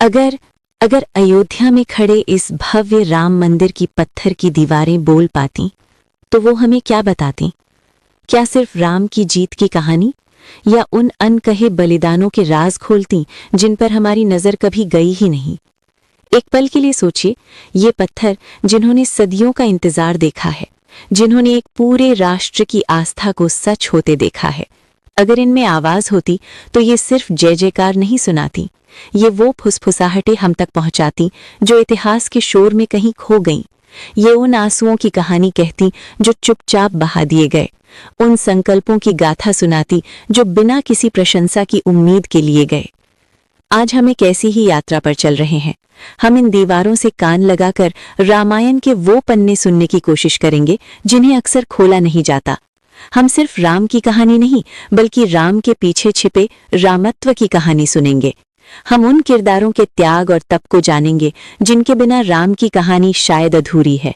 अगर अगर अयोध्या में खड़े इस भव्य राम मंदिर की पत्थर की दीवारें बोल पातीं, तो वो हमें क्या बतातीं? क्या सिर्फ राम की जीत की कहानी, या उन अनकहे बलिदानों के राज खोलतीं जिन पर हमारी नजर कभी गई ही नहीं? एक पल के लिए सोचिए, ये पत्थर जिन्होंने सदियों का इंतजार देखा है, जिन्होंने एक पूरे राष्ट्र की आस्था को सच होते देखा है, अगर इनमें आवाज होती तो ये सिर्फ जय जयकार नहीं सुनाती, ये वो फुसफुसाहटें हम तक पहुंचाती जो इतिहास के शोर में कहीं खो गईं। ये उन आंसुओं की कहानी कहती जो चुपचाप बहा दिए गए, उन संकल्पों की गाथा सुनाती जो बिना किसी प्रशंसा की उम्मीद के लिए गए। आज हम एक ऐसी ही यात्रा पर चल रहे हैं। हम इन दीवारों से कान लगाकर रामायण के वो पन्ने सुनने की कोशिश करेंगे जिन्हें अक्सर खोला नहीं जाता। हम सिर्फ राम की कहानी नहीं, बल्कि राम के पीछे छिपे रामत्व की कहानी सुनेंगे। हम उन किरदारों के त्याग और तप को जानेंगे जिनके बिना राम की कहानी शायद अधूरी है।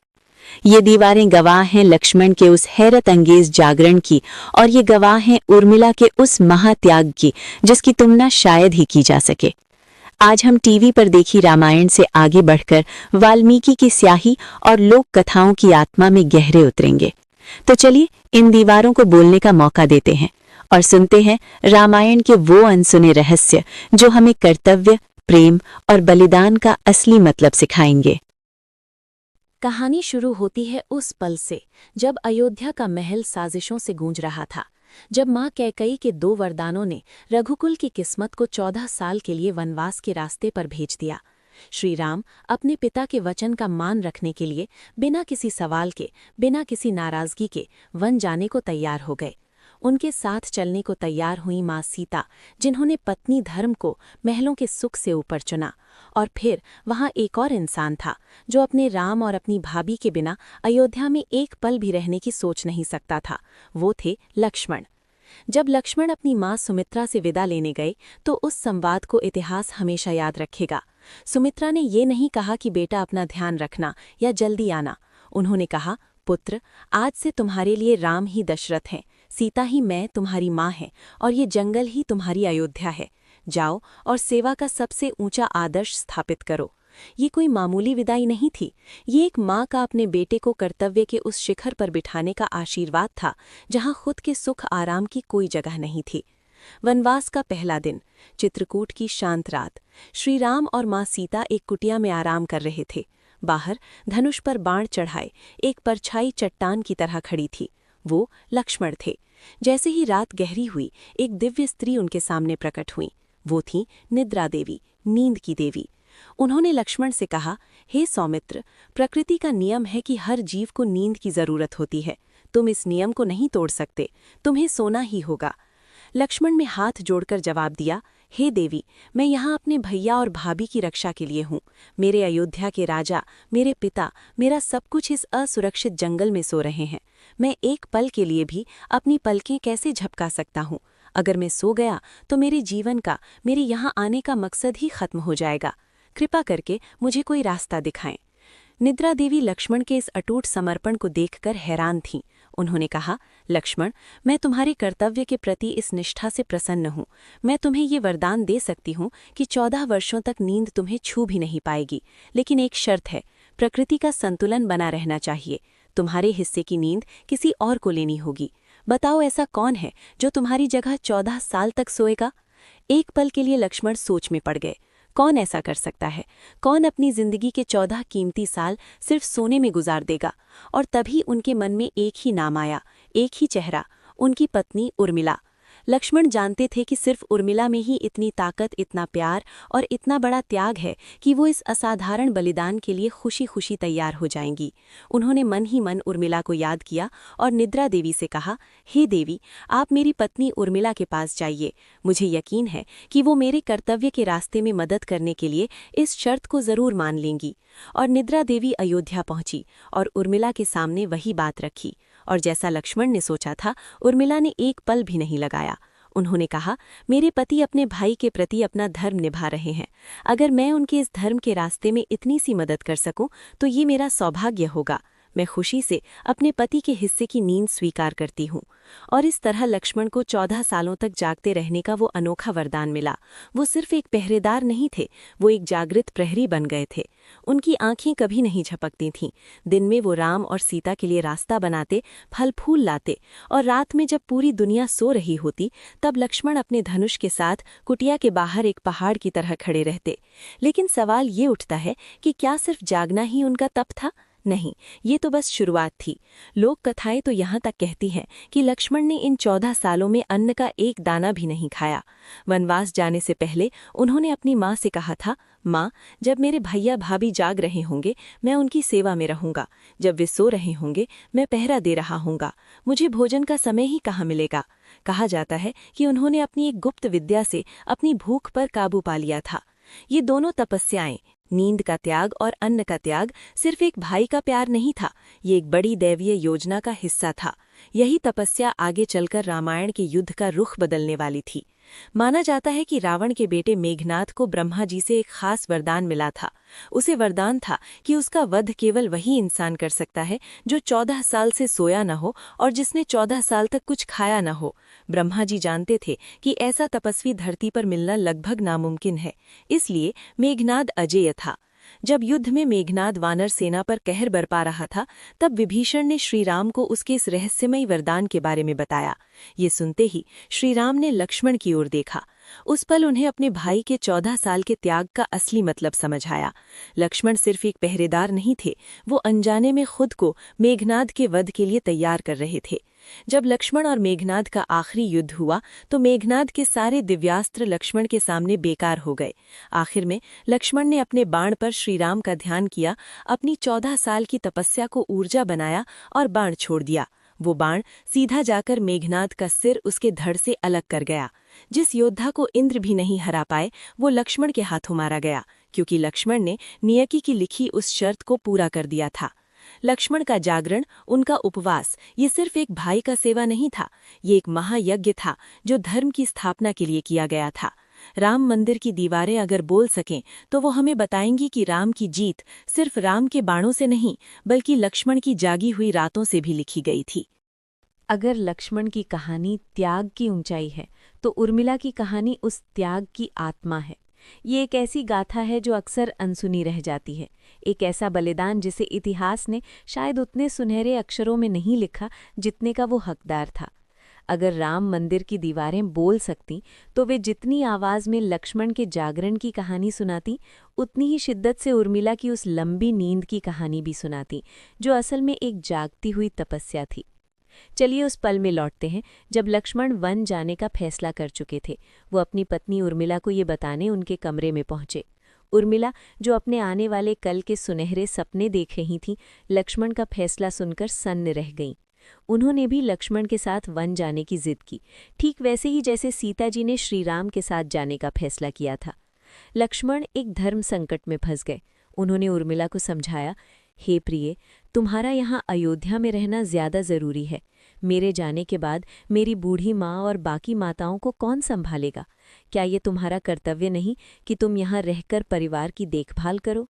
ये दीवारें गवाह हैं लक्ष्मण के उस हैरत अंगेज जागरण की, और ये गवाह हैं उर्मिला के उस महात्याग की जिसकी तुलना शायद ही की जा सके। आज हम टीवी पर देखी रामायण से आगे बढ़कर वाल्मीकि की स्याही और लोक कथाओं की आत्मा में गहरे उतरेंगे। तो चलिए इन दीवारों को बोलने का मौका देते हैं और सुनते हैं रामायण के वो अनसुने रहस्य जो हमें कर्तव्य, प्रेम और बलिदान का असली मतलब सिखाएंगे। कहानी शुरू होती है उस पल से जब अयोध्या का महल साजिशों से गूंज रहा था, जब मां कैकई के 2 वरदानों ने रघुकुल की किस्मत को 14 साल के लिए वनवास के रास्ते पर भेज दिया। श्री राम अपने पिता के वचन का मान रखने के लिए बिना किसी सवाल के, बिना किसी नाराजगी के वन जाने को तैयार हो गए। उनके साथ चलने को तैयार हुई मां सीता, जिन्होंने पत्नी धर्म को महलों के सुख से ऊपर चुना। और फिर वहां एक और इंसान था जो अपने राम और अपनी भाभी के बिना अयोध्या में एक पल भी रहने की सोच नहीं सकता था। वो थे लक्ष्मण। जब लक्ष्मण अपनी मां सुमित्रा से विदा लेने गए तो उस संवाद को इतिहास हमेशा याद रखेगा। सुमित्रा ने ये नहीं कहा कि बेटा अपना ध्यान रखना या जल्दी आना। उन्होंने कहा, पुत्र, आज से तुम्हारे लिए राम ही दशरथ हैं, सीता ही मैं तुम्हारी माँ है, और ये जंगल ही तुम्हारी अयोध्या है। जाओ और सेवा का सबसे ऊंचा आदर्श स्थापित करो। ये कोई मामूली विदाई नहीं थी, ये एक माँ का अपने बेटे को कर्तव्य के उस शिखर पर बिठाने का आशीर्वाद था जहाँ खुद के सुख आराम की कोई जगह नहीं थी। वनवास का पहला दिन, चित्रकूट की शांत रात। श्री राम और माँ सीता एक कुटिया में आराम कर रहे थे। बाहर धनुष पर बाण चढ़ाए एक परछाई चट्टान की तरह खड़ी थी। वो लक्ष्मण थे। जैसे ही रात गहरी हुई, एक दिव्य स्त्री उनके सामने प्रकट हुई। वो थी निद्रा देवी, नींद की देवी। उन्होंने लक्ष्मण से कहा, हे सौमित्र, प्रकृति का नियम है कि हर जीव को नींद की जरूरत होती है। तुम इस नियम को नहीं तोड़ सकते, तुम्हें सोना ही होगा। लक्ष्मण ने हाथ जोड़कर जवाब दिया, हे देवी, मैं यहाँ अपने भैया और भाभी की रक्षा के लिए हूँ। मेरे अयोध्या के राजा, मेरे पिता, मेरा सब कुछ इस असुरक्षित जंगल में सो रहे हैं। मैं एक पल के लिए भी अपनी पलकें कैसे झपका सकता हूँ? अगर मैं सो गया तो मेरे जीवन का, मेरे यहाँ आने का मकसद ही खत्म हो जाएगा। कृपा करके मुझे कोई रास्ता दिखाएं। निद्रा देवी लक्ष्मण के इस अटूट समर्पण को देखकर हैरान थीं। उन्होंने कहा, लक्ष्मण, मैं तुम्हारे कर्तव्य के प्रति इस निष्ठा से प्रसन्न हूँ। मैं तुम्हें ये वरदान दे सकती हूँ कि 14 वर्षों तक नींद तुम्हें छू भी नहीं पाएगी, लेकिन एक शर्त है, प्रकृति का संतुलन बना रहना चाहिए। तुम्हारे हिस्से की नींद किसी और को लेनी होगी। बताओ, ऐसा कौन है जो तुम्हारी जगह 14 साल तक सोएगा? एक पल के लिए लक्ष्मण सोच में पड़ गए। कौन ऐसा कर सकता है? कौन अपनी जिंदगी के 14 कीमती साल सिर्फ सोने में गुजार देगा? और तभी उनके मन में एक ही नाम आया, एक ही चेहरा, उनकी पत्नी उर्मिला। लक्ष्मण जानते थे कि सिर्फ उर्मिला में ही इतनी ताकत, इतना प्यार और इतना बड़ा त्याग है कि वो इस असाधारण बलिदान के लिए खुशी खुशी तैयार हो जाएंगी। उन्होंने मन ही मन उर्मिला को याद किया और निद्रा देवी से कहा, हे देवी, आप मेरी पत्नी उर्मिला के पास जाइए। मुझे यकीन है कि वो मेरे कर्तव्य के रास्ते में मदद करने के लिए इस शर्त को जरूर मान लेंगी। और निद्रा देवी अयोध्या पहुंची और उर्मिला के सामने वही बात रखी। और जैसा लक्ष्मण ने सोचा था, उर्मिला ने एक पल भी नहीं लगाया। उन्होंने कहा, मेरे पति अपने भाई के प्रति अपना धर्म निभा रहे हैं। अगर मैं उनके इस धर्म के रास्ते में इतनी सी मदद कर सकूं तो ये मेरा सौभाग्य होगा। मैं खुशी से अपने पति के हिस्से की नींद स्वीकार करती हूँ। और इस तरह लक्ष्मण को 14 सालों तक जागते रहने का वो अनोखा वरदान मिला। वो सिर्फ एक पहरेदार नहीं थे, वो एक जागृत प्रहरी बन गए थे। उनकी आंखें कभी नहीं झपकती थीं। दिन में वो राम और सीता के लिए रास्ता बनाते, फल फूल लाते, और रात में जब पूरी दुनिया सो रही होती तब लक्ष्मण अपने धनुष के साथ कुटिया के बाहर एक पहाड़ की तरह खड़े रहते। लेकिन सवाल ये उठता है कि क्या सिर्फ जागना ही उनका तप था? नहीं, ये तो बस शुरुआत थी। लोक कथाएं तो यहाँ तक कहती हैं कि लक्ष्मण ने इन 14 सालों में अन्न का एक दाना भी नहीं खाया। वनवास जाने से पहले उन्होंने अपनी माँ से कहा था, माँ, जब मेरे भैया भाभी जाग रहे होंगे मैं उनकी सेवा में रहूंगा, जब वे सो रहे होंगे मैं पहरा दे रहा हूँगा, मुझे भोजन का समय ही कहाँ मिलेगा। कहा जाता है कि उन्होंने अपनी एक गुप्त विद्या से अपनी भूख पर काबू पा लिया था। ये दोनों तपस्याएं, नींद का त्याग और अन्न का त्याग, सिर्फ एक भाई का प्यार नहीं था, ये एक बड़ी दैवीय योजना का हिस्सा था। यही तपस्या आगे चलकर रामायण के युद्ध का रुख बदलने वाली थी। माना जाता है कि रावण के बेटे मेघनाद को ब्रह्मा जी से एक खास वरदान मिला था। उसे वरदान था कि उसका वध केवल वही इंसान कर सकता है जो 14 साल से सोया न हो और जिसने 14 साल तक कुछ खाया न हो। ब्रह्मा जी जानते थे कि ऐसा तपस्वी धरती पर मिलना लगभग नामुमकिन है, इसलिए मेघनाद अजेय था। जब युद्ध में मेघनाद वानर सेना पर कहर बरपा रहा था तब विभीषण ने श्रीराम को उसके इस रहस्यमयी वरदान के बारे में बताया। ये सुनते ही श्रीराम ने लक्ष्मण की ओर देखा। उस पल उन्हें अपने भाई के 14 साल के त्याग का असली मतलब समझ आया। लक्ष्मण सिर्फ एक पहरेदार नहीं थे, वो अनजाने में खुद को मेघनाद के वध के लिए तैयार कर रहे थे। जब लक्ष्मण और मेघनाद का आखिरी युद्ध हुआ तो मेघनाद के सारे दिव्यास्त्र लक्ष्मण के सामने बेकार हो गए। आखिर में लक्ष्मण ने अपने बाण पर श्रीराम का ध्यान किया, अपनी 14 साल की तपस्या को ऊर्जा बनाया और बाण छोड़ दिया। वो बाण सीधा जाकर मेघनाद का सिर उसके धड़ से अलग कर गया। जिस योद्धा को इंद्र भी नहीं हरा पाए वो लक्ष्मण के हाथों मारा गया, क्योंकि लक्ष्मण ने नियति की लिखी उस शर्त को पूरा कर दिया था। लक्ष्मण का जागरण, उनका उपवास, ये सिर्फ एक भाई का सेवा नहीं था, ये एक महायज्ञ था जो धर्म की स्थापना के लिए किया गया था। राम मंदिर की दीवारें अगर बोल सकें तो वो हमें बताएंगी कि राम की जीत सिर्फ राम के बाणों से नहीं बल्कि लक्ष्मण की जागी हुई रातों से भी लिखी गई थी। अगर लक्ष्मण की कहानी त्याग की ऊंचाई है तो उर्मिला की कहानी उस त्याग की आत्मा है। ये एक ऐसी गाथा है जो अक्सर अनसुनी रह जाती है, एक ऐसा बलिदान जिसे इतिहास ने शायद उतने सुनहरे अक्षरों में नहीं लिखा जितने का वो हकदार था। अगर राम मंदिर की दीवारें बोल सकती तो वे जितनी आवाज में लक्ष्मण के जागरण की कहानी सुनाती उतनी ही शिद्दत से उर्मिला की उस लंबी नींद की कहानी भी सुनाती, जो असल में एक जागती हुई तपस्या थी। चलिए उस पल में लौटते हैं जब लक्ष्मण वन जाने का फैसला कर चुके थे। वो अपनी पत्नी उर्मिला को ये बताने उनके कमरे में पहुंचे। उर्मिला, जो अपने आने वाले कल के सुनहरे सपने देख रही थीं, लक्ष्मण का फैसला सुनकर सन्न रह गईं। उन्होंने भी लक्ष्मण के साथ वन जाने की जिद की, ठीक वैसे ही जैसे सीता जी ने श्रीराम के साथ जाने का फैसला किया था। लक्ष्मण एक धर्म संकट में फंस गए। उन्होंने उर्मिला को समझाया, हे प्रिय, तुम्हारा यहाँ अयोध्या में रहना ज्यादा जरूरी है। मेरे जाने के बाद मेरी बूढ़ी माँ और बाकी माताओं को कौन संभालेगा? क्या ये तुम्हारा कर्तव्य नहीं कि तुम यहाँ रहकर परिवार की देखभाल करो?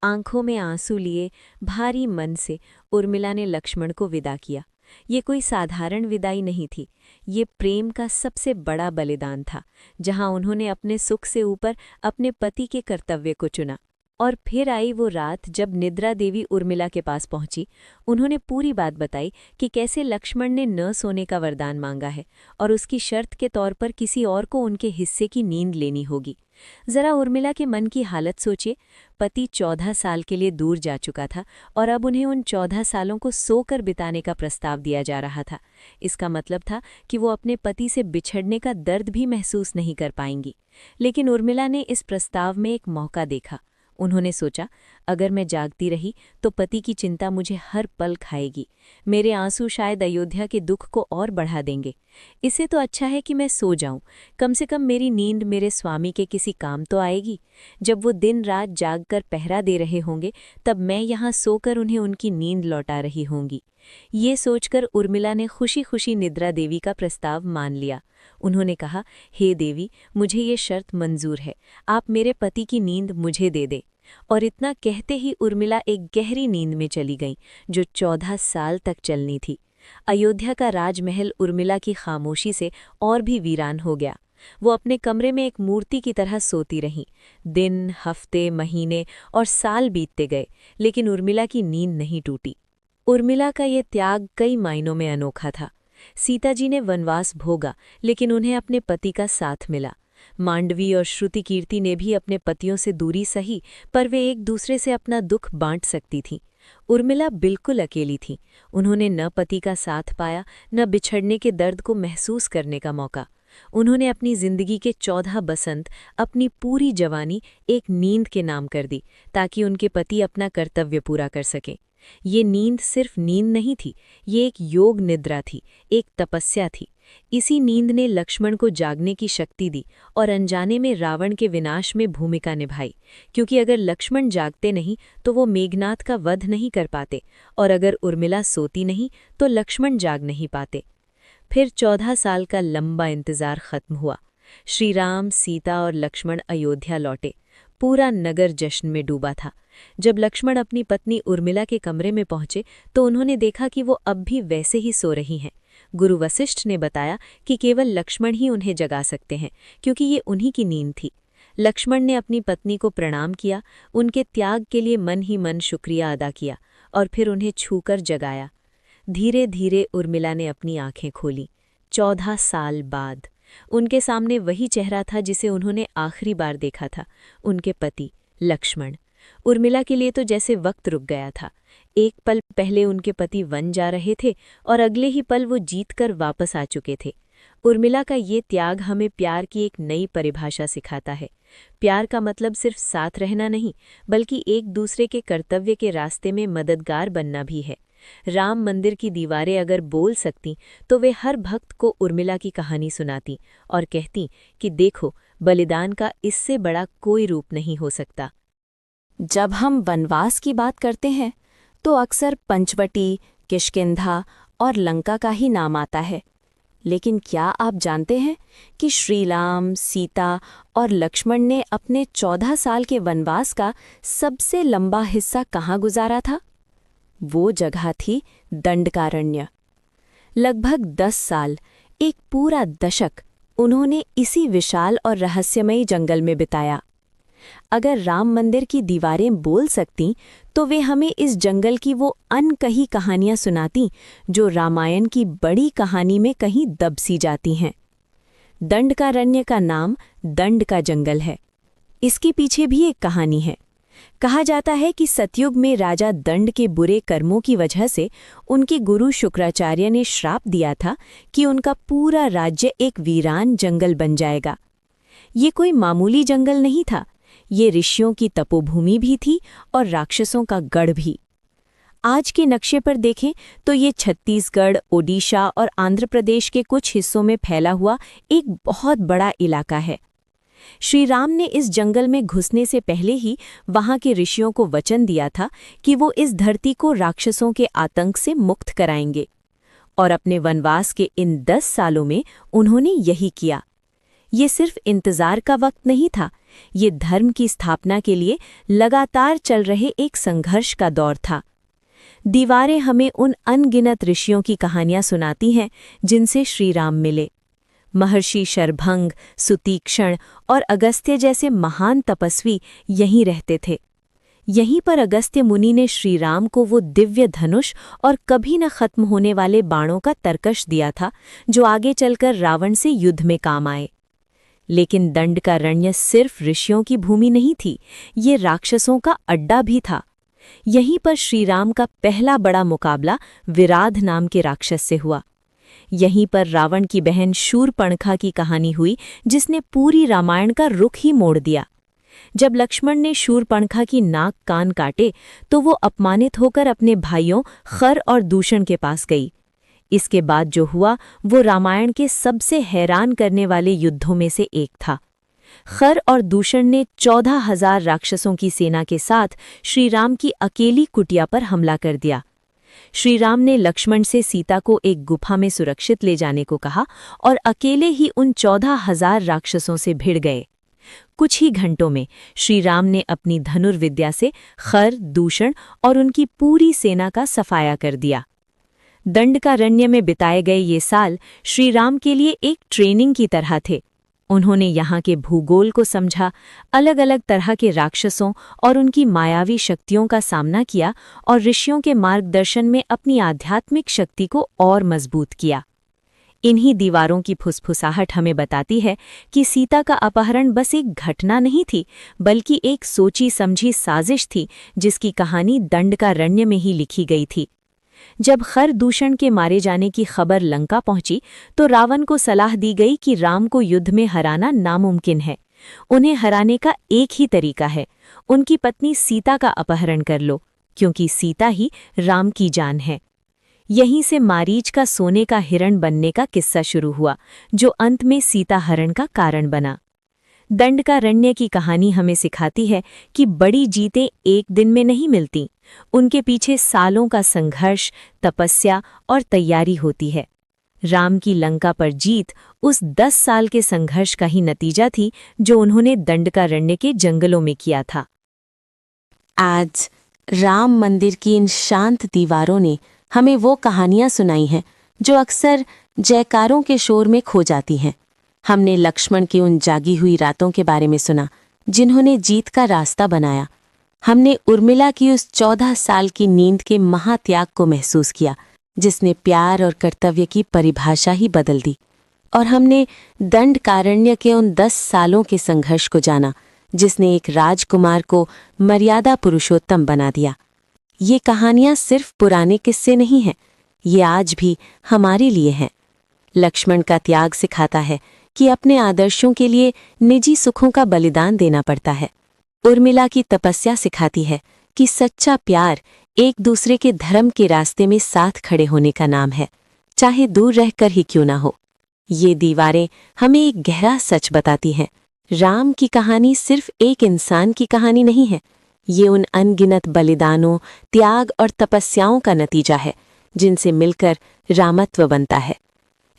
आंखों में आंसू लिए भारी मन से उर्मिला ने लक्ष्मण को विदा किया। ये कोई साधारण विदाई नहीं थी, ये प्रेम का सबसे बड़ा बलिदान था, जहाँ उन्होंने अपने सुख से ऊपर अपने पति के कर्तव्य को चुना। और फिर आई वो रात जब निद्रा देवी उर्मिला के पास पहुंची। उन्होंने पूरी बात बताई कि कैसे लक्ष्मण ने न सोने का वरदान मांगा है और उसकी शर्त के तौर पर किसी और को उनके हिस्से की नींद लेनी होगी। जरा उर्मिला के मन की हालत सोचिए। पति 14 साल के लिए दूर जा चुका था और अब उन्हें उन 14 सालों को सोकर बिताने का प्रस्ताव दिया जा रहा था। इसका मतलब था कि वो अपने पति से बिछड़ने का दर्द भी महसूस नहीं कर पाएंगी। लेकिन उर्मिला ने इस प्रस्ताव में एक मौका देखा। उन्होंने सोचा, अगर मैं जागती रही तो पति की चिंता मुझे हर पल खाएगी। मेरे आंसू शायद अयोध्या के दुख को और बढ़ा देंगे। इससे तो अच्छा है कि मैं सो जाऊं। कम से कम मेरी नींद मेरे स्वामी के किसी काम तो आएगी। जब वो दिन रात जागकर पहरा दे रहे होंगे तब मैं यहाँ सोकर उन्हें उनकी नींद लौटा रही होंगी। ये सोचकर उर्मिला ने खुशी खुशी निद्रा देवी का प्रस्ताव मान लिया। उन्होंने कहा, हे देवी, मुझे ये शर्त मंजूर है, आप मेरे पति की नींद मुझे दे दे। और इतना कहते ही उर्मिला एक गहरी नींद में चली गई, जो 14 साल तक चलनी थी। अयोध्या का राजमहल उर्मिला की खामोशी से और भी वीरान हो गया। वो अपने कमरे में एक मूर्ति की तरह सोती रहीं। दिन, हफ्ते, महीने और साल बीतते गए, लेकिन उर्मिला की नींद नहीं टूटी। उर्मिला का ये त्याग कई मायनों में अनोखा था। सीता जी ने वनवास भोगा, लेकिन उन्हें अपने पति का साथ मिला। मांडवी और श्रुति कीर्ति ने भी अपने पतियों से दूरी सही, पर वे एक दूसरे से अपना दुख बांट सकती थीं। उर्मिला बिल्कुल अकेली थी। उन्होंने न पति का साथ पाया, न बिछड़ने के दर्द को महसूस करने का मौका। उन्होंने अपनी जिंदगी के 14 बसंत, अपनी पूरी जवानी एक नींद के नाम कर दी, ताकि उनके पति अपना कर्तव्य पूरा कर सकें। ये नींद सिर्फ नींद नहीं थी, ये एक योग निद्रा थी, एक तपस्या थी। इसी नींद ने लक्ष्मण को जागने की शक्ति दी और अनजाने में रावण के विनाश में भूमिका निभाई, क्योंकि अगर लक्ष्मण जागते नहीं तो वो मेघनाथ का वध नहीं कर पाते, और अगर उर्मिला सोती नहीं तो लक्ष्मण जाग नहीं पाते। फिर 14 साल का लंबा इंतजार खत्म हुआ। श्री राम, सीता और लक्ष्मण अयोध्या लौटे। पूरा नगर जश्न में डूबा था। जब लक्ष्मण अपनी पत्नी उर्मिला के कमरे में पहुंचे तो उन्होंने देखा कि वो अब भी वैसे ही सो रही हैं। गुरु वशिष्ठ ने बताया कि केवल लक्ष्मण ही उन्हें जगा सकते हैं, क्योंकि ये उन्हीं की नींद थी। लक्ष्मण ने अपनी पत्नी को प्रणाम किया, उनके त्याग के लिए मन ही मन शुक्रिया अदा किया और फिर उन्हें छूकर जगाया। धीरे धीरे उर्मिला ने अपनी आंखें खोलीं। 14 साल बाद उनके सामने वही चेहरा था जिसे उन्होंने आखिरी बार देखा था, उनके पति लक्ष्मण। उर्मिला के लिए तो जैसे वक्त रुक गया था। एक पल पहले उनके पति वन जा रहे थे और अगले ही पल वो जीतकर वापस आ चुके थे। उर्मिला का ये त्याग हमें प्यार की एक नई परिभाषा सिखाता है। प्यार का मतलब सिर्फ साथ रहना नहीं, बल्कि एक दूसरे के कर्तव्य के रास्ते में मददगार बनना भी है। राम मंदिर की दीवारें अगर बोल सकती तो वे हर भक्त को उर्मिला की कहानी सुनाती और कहती कि देखो, बलिदान का इससे बड़ा कोई रूप नहीं हो सकता। जब हम वनवास की बात करते हैं तो अक्सर पंचवटी, किष्किंधा और लंका का ही नाम आता है। लेकिन क्या आप जानते हैं कि श्री राम, सीता और लक्ष्मण ने अपने 14 साल के वनवास का सबसे लंबा हिस्सा कहाँ गुजारा था? वो जगह थी दंडकारण्य। लगभग 10 साल, एक पूरा दशक उन्होंने इसी विशाल और रहस्यमयी जंगल में बिताया। अगर राम मंदिर की दीवारें बोल सकतीं तो वे हमें इस जंगल की वो अनकही कहानियां सुनाती जो रामायण की बड़ी कहानी में कहीं दबसी जाती हैं। दंडकारण्य का नाम दंड का जंगल है। इसके पीछे भी एक कहानी है। कहा जाता है कि सतयुग में राजा दंड के बुरे कर्मों की वजह से उनके गुरु शुक्राचार्य ने श्राप दिया था कि उनका पूरा राज्य एक वीरान जंगल बन जाएगा। ये कोई मामूली जंगल नहीं था, ये ऋषियों की तपोभूमि भी थी और राक्षसों का गढ़ भी। आज के नक्शे पर देखें तो ये छत्तीसगढ़, ओडिशा और आंध्र प्रदेश के कुछ हिस्सों में फैला हुआ एक बहुत बड़ा इलाका है। श्री राम ने इस जंगल में घुसने से पहले ही वहां के ऋषियों को वचन दिया था कि वो इस धरती को राक्षसों के आतंक से मुक्त कराएंगे, और अपने वनवास के इन 10 सालों में उन्होंने यही किया। ये सिर्फ इंतजार का वक्त नहीं था, ये धर्म की स्थापना के लिए लगातार चल रहे एक संघर्ष का दौर था। दीवारें हमें उन अनगिनत ऋषियों की कहानियां सुनाती हैं जिनसे श्री राम मिले। महर्षि शरभंग, सुतीक्षण और अगस्त्य जैसे महान तपस्वी यहीं रहते थे। यहीं पर अगस्त्य मुनि ने श्री राम को वो दिव्य धनुष और कभी न खत्म होने वाले बाणों का तरकश दिया था जो आगे चलकर रावण से युद्ध में काम आए। लेकिन दंडकारण्य सिर्फ ऋषियों की भूमि नहीं थी, ये राक्षसों का अड्डा भी था। यहीं पर श्रीराम का पहला बड़ा मुकाबला विराध नाम के राक्षस से हुआ। यहीं पर रावण की बहन शूरपणखा की कहानी हुई, जिसने पूरी रामायण का रुख ही मोड़ दिया। जब लक्ष्मण ने शूरपणखा की नाक कान काटे तो वो अपमानित होकर अपने भाइयों खर और दूषण के पास गई। इसके बाद जो हुआ वो रामायण के सबसे हैरान करने वाले युद्धों में से एक था। खर और दूषण ने 14,000 राक्षसों की सेना के साथ श्रीराम की अकेली कुटिया पर हमला कर दिया। श्रीराम ने लक्ष्मण से सीता को एक गुफा में सुरक्षित ले जाने को कहा और अकेले ही उन 14,000 राक्षसों से भिड़ गए। कुछ ही घंटों में श्री राम ने अपनी धनुर्विद्या से खर, दूषण और उनकी पूरी सेना का सफाया कर दिया। दंडकारण्य में बिताए गए ये साल श्री राम के लिए एक ट्रेनिंग की तरह थे। उन्होंने यहाँ के भूगोल को समझा, अलग अलग तरह के राक्षसों और उनकी मायावी शक्तियों का सामना किया और ऋषियों के मार्गदर्शन में अपनी आध्यात्मिक शक्ति को और मजबूत किया। इन्हीं दीवारों की फुसफुसाहट हमें बताती है कि सीता का अपहरण बस एक घटना नहीं थी, बल्कि एक सोची समझी साजिश थी जिसकी कहानी दंडकारण्य में ही लिखी गई थी। जब खर दूषण के मारे जाने की खबर लंका पहुंची तो रावण को सलाह दी गई कि राम को युद्ध में हराना नामुमकिन है। उन्हें हराने का एक ही तरीका है, उनकी पत्नी सीता का अपहरण कर लो, क्योंकि सीता ही राम की जान है। यहीं से मारीच का सोने का हिरण बनने का किस्सा शुरू हुआ, जो अंत में सीता हरण का कारण बना। दंडकारण्य की कहानी हमें सिखाती है कि बड़ी जीतें एक दिन में नहीं मिलती, उनके पीछे सालों का संघर्ष, तपस्या और तैयारी होती है। राम की लंका पर जीत उस 10 साल के संघर्ष का ही नतीजा थी जो उन्होंने दंडकारण्य के जंगलों में किया था। आज राम मंदिर की इन शांत दीवारों ने हमें वो कहानियां सुनाई हैं जो अक्सर जयकारों के शोर में खो जाती हैं। हमने लक्ष्मण की उन जागी हुई रातों के बारे में सुना जिन्होंने जीत का रास्ता बनाया। हमने उर्मिला की उस 14 साल की नींद के महात्याग को महसूस किया जिसने प्यार और कर्तव्य की परिभाषा ही बदल दी। और हमने दंडकारण्य के उन 10 सालों के संघर्ष को जाना जिसने एक राजकुमार को मर्यादा पुरुषोत्तम बना दिया। ये कहानियां सिर्फ पुराने किस्से नहीं हैं, ये आज भी हमारे लिए हैं। लक्ष्मण का त्याग सिखाता है कि अपने आदर्शों के लिए निजी सुखों का बलिदान देना पड़ता है। उर्मिला की तपस्या सिखाती है कि सच्चा प्यार एक दूसरे के धर्म के रास्ते में साथ खड़े होने का नाम है, चाहे दूर रहकर ही क्यों ना हो। ये दीवारें हमें एक गहरा सच बताती हैं, राम की कहानी सिर्फ एक इंसान की कहानी नहीं है, ये उन अनगिनत बलिदानों, त्याग और तपस्याओं का नतीजा है जिनसे मिलकर रामत्व बनता है।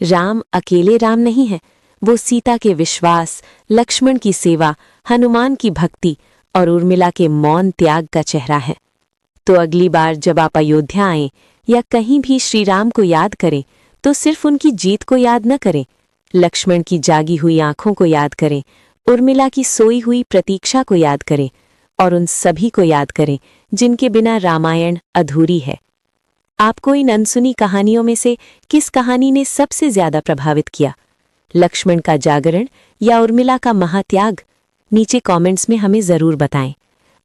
राम अकेले राम नहीं है, वो सीता के विश्वास, लक्ष्मण की सेवा, हनुमान की भक्ति और उर्मिला के मौन त्याग का चेहरा है। तो अगली बार जब आप अयोध्या आएं या कहीं भी श्री राम को याद करें तो सिर्फ उनकी जीत को याद न करें, लक्ष्मण की जागी हुई आंखों को याद करें, उर्मिला की सोई हुई प्रतीक्षा को याद करें और उन सभी को याद करें जिनके बिना रामायण अधूरी है। आपको इन अनसुनी कहानियों में से किस कहानी ने सबसे ज्यादा प्रभावित किया? लक्ष्मण का जागरण या उर्मिला का महात्याग? नीचे कमेंट्स में हमें जरूर बताएं।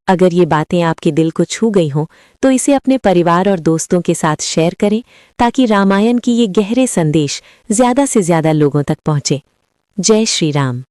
अगर ये बातें आपके दिल को छू गई हों तो इसे अपने परिवार और दोस्तों के साथ शेयर करें ताकि रामायण की ये गहरे संदेश ज्यादा से ज्यादा लोगों तक पहुंचे। जय श्री राम।